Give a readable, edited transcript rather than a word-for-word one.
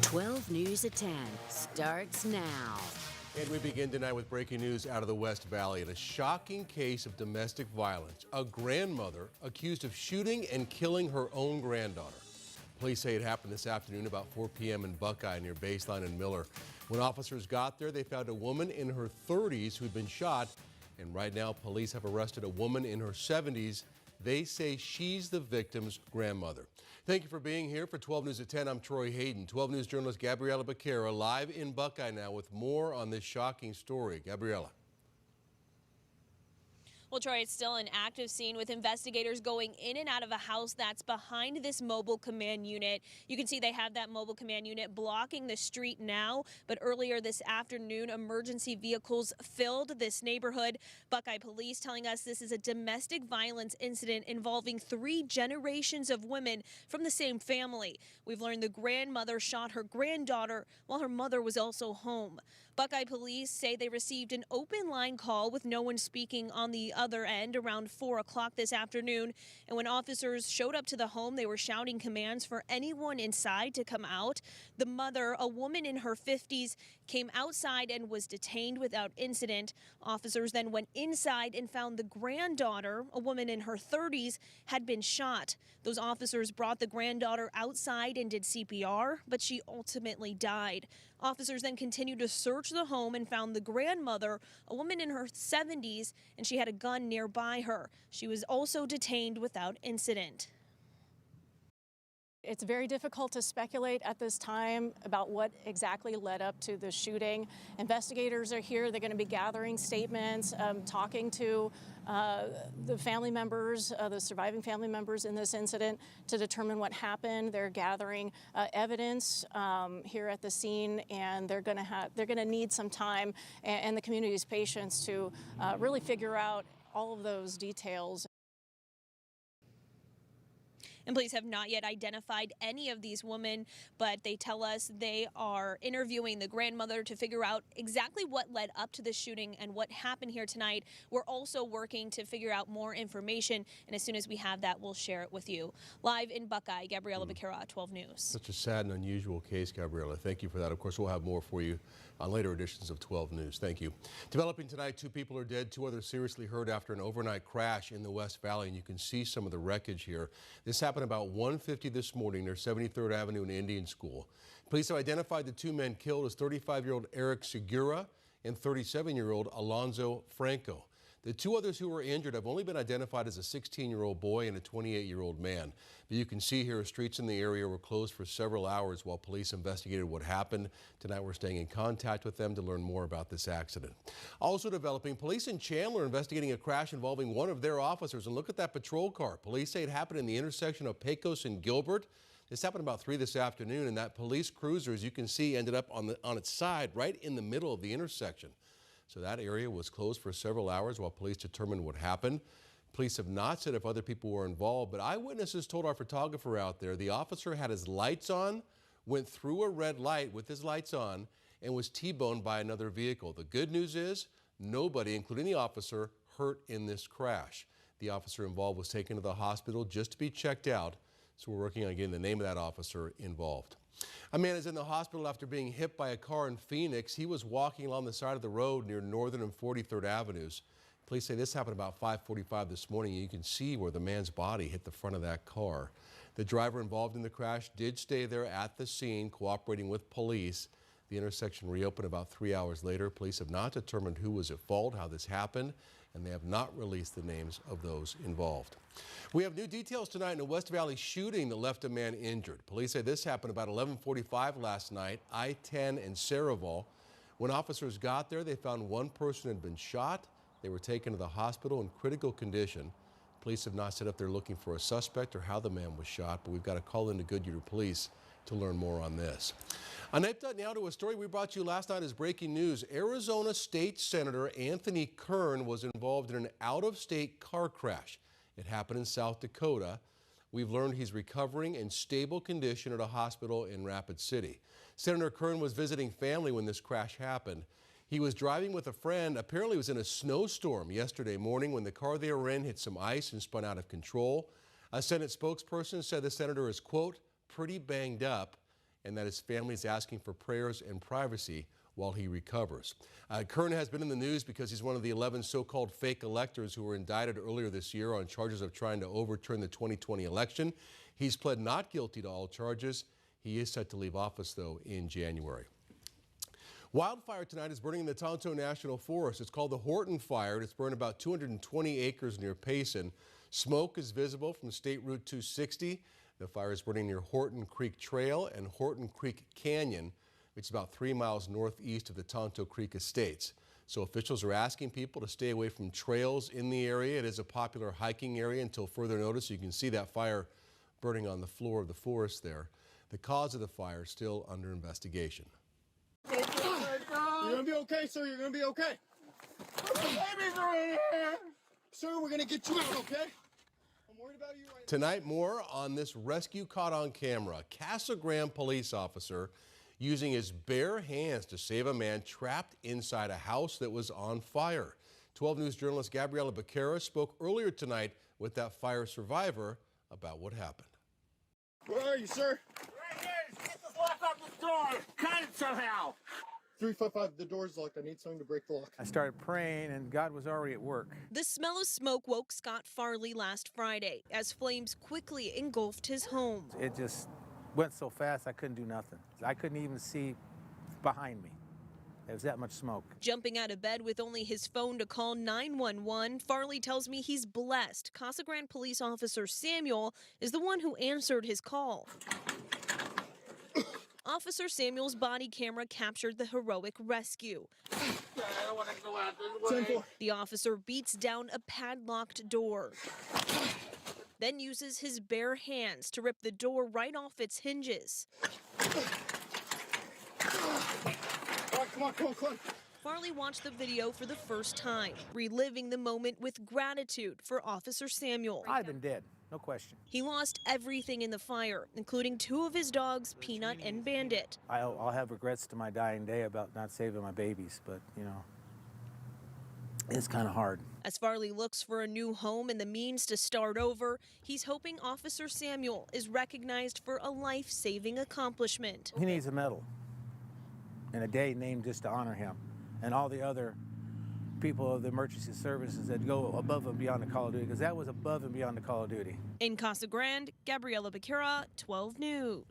12 News at 10 starts now. And we begin tonight with breaking news out of the West Valley and a shocking case of domestic violence. A grandmother accused of shooting and killing her own granddaughter. Police say it happened this afternoon about 4 p.m. in Buckeye near Baseline and Miller. When officers got there, they found a woman in her 30s who'd been shot. And right now, police have arrested a woman in her 70s. They say she's the victim's grandmother. Thank you for being here for 12 News at 10. I'm Troy Hayden. 12 News journalist Gabriella Becerra live in Buckeye now with more on this shocking story. Gabriella. Well, Troy, it's still an active scene with investigators going in and out of a house that's behind this mobile command unit. You can see they have that mobile command unit blocking the street now, but earlier this afternoon, emergency vehicles filled this neighborhood. Buckeye police telling us this is a domestic violence incident involving 3 generations of women from the same family. We've learned the grandmother shot her granddaughter while her mother was also home. Buckeye police say they received an open line call with no one speaking on the other end around 4 o'clock this afternoon. And when officers showed up to the home, they were shouting commands for anyone inside to come out. The mother, a woman in her 50s, came outside and was detained without incident. Officers then went inside and found the granddaughter, a woman in her 30s, had been shot. Those officers brought the granddaughter outside and did CPR, but she ultimately died. Officers then continued to search the home and found the grandmother, a woman in her 70s, and she had a gun nearby her. She was also detained without incident. It's very difficult to speculate at this time about what exactly led up to the shooting. Investigators are here. They're going to be gathering statements, talking to the family members, the surviving family members in this incident to determine what happened. They're gathering evidence here at the scene, and they're going to need some time and the community's patience to really figure out all of those details. And police have not yet identified any of these women, but they tell us they are interviewing the grandmother to figure out exactly what led up to the shooting and what happened here tonight. We're also working to figure out more information, and as soon as we have that, we'll share it with you. Live in Buckeye, Gabriella Becerra, 12 News. Such a sad and unusual case, Gabriella. Thank you for that. Of course, we'll have more for you on later editions of 12 News. Thank you. Developing tonight, 2 people are dead, 2 others seriously hurt after an overnight crash in the West Valley, and you can see some of the wreckage here. This happened about 1:50 this morning near 73rd Avenue and Indian School. Police have identified the 2 men killed as 35-year-old Eric Segura and 37-year-old Alonzo Franco. The 2 others who were injured have only been identified as a 16-year-old boy and a 28-year-old man. But you can see here streets in the area were closed for several hours while police investigated what happened. Tonight we're staying in contact with them to learn more about this accident. Also developing, police in Chandler investigating a crash involving one of their officers. And look at that patrol car. Police say it happened in the intersection of Pecos and Gilbert. This happened about 3 this afternoon, and that police cruiser, as you can see, ended up on its side right in the middle of the intersection. So that area was closed for several hours while police determined what happened. Police have not said if other people were involved, but eyewitnesses told our photographer out there the officer had his lights on, went through a red light with his lights on, and was T-boned by another vehicle. The good news is nobody, including the officer, hurt in this crash. The officer involved was taken to the hospital just to be checked out. So we're working on getting the name of that officer involved. A man is in the hospital after being hit by a car in Phoenix. He was walking along the side of the road near Northern and 43rd Avenues. Police say this happened about 5:45 this morning. You can see where the man's body hit the front of that car. The driver involved in the crash did stay there at the scene, cooperating with police. The intersection reopened about 3 hours later. Police have not determined who was at fault, how this happened, and they have not released the names of those involved. We have new details tonight in a West Valley shooting that left a man injured. Police say this happened about 11:45 last night, I-10 and Saraval. When officers got there, they found one person had been shot. They were taken to the hospital in critical condition. Police have not said if they're looking for a suspect or how the man was shot, but we've got to call into Goodyear Police to learn more on this. On update now to a story we brought you last night as breaking news. Arizona State Senator Anthony Kern was involved in an out-of-state car crash. It happened in South Dakota. We've learned he's recovering in stable condition at a hospital in Rapid City. Senator Kern was visiting family when this crash happened. He was driving with a friend. Apparently, it was in a snowstorm yesterday morning when the car they were in hit some ice and spun out of control. A Senate spokesperson said the senator is, quote, pretty banged up. and that his family is asking for prayers and privacy while he recovers. Kern has been in the news because he's one of the 11 so-called fake electors who were indicted earlier this year on charges of trying to overturn the 2020 election. He's pled not guilty to all charges. He is set to leave office, though, in January. Wildfire tonight is burning in the Tonto National Forest. It's called the Horton Fire, and it's burned about 220 acres near Payson. Smoke is visible from State Route 260. The fire is burning near Horton Creek Trail and Horton Creek Canyon, which is about 3 miles northeast of the Tonto Creek Estates. So officials are asking people to stay away from trails in the area. It is a popular hiking area until further notice. You can see that fire burning on the floor of the forest there. The cause of the fire is still under investigation. You're gonna be okay, sir. You're gonna be okay. Babies are in here. Sir, we're gonna get you out, okay? I'm worried about you right now. Tonight, more on this rescue caught on camera. Casa Grande police officer using his bare hands to save a man trapped inside a house that was on fire. 12 News journalist Gabriela Becerra spoke earlier tonight with that fire survivor about what happened. Where are you, sir? Right here. Get this lock off this door. Cut it somehow. 355, the door's locked. I need something to break the lock. I started praying, and God was already at work. The smell of smoke woke Scott Farley last Friday as flames quickly engulfed his home. It just went so fast I couldn't do nothing. I couldn't even see behind me. There was that much smoke. Jumping out of bed with only his phone to call 911, Farley tells me he's blessed. Casa Grande police officer Samuel is the one who answered his call. Officer Samuel's body camera captured the heroic rescue. I don't want to go out this way. The officer beats down a padlocked door, then uses his bare hands to rip the door right off its hinges. All right, come on. Farley watched the video for the first time, reliving the moment with gratitude for Officer Samuel. I'd have been dead, no question. He lost everything in the fire, including 2 of his dogs, Peanut and Bandit. I'll have regrets to my dying day about not saving my babies, but, you know, it's kind of hard. As Farley looks for a new home and the means to start over, he's hoping Officer Samuel is recognized for a life-saving accomplishment. He needs a medal and a day named just to honor him and all the other people of the emergency services that go above and beyond the call of duty, because that was above and beyond the call of duty. In Casa Grande, Gabriela Becerra, 12 News.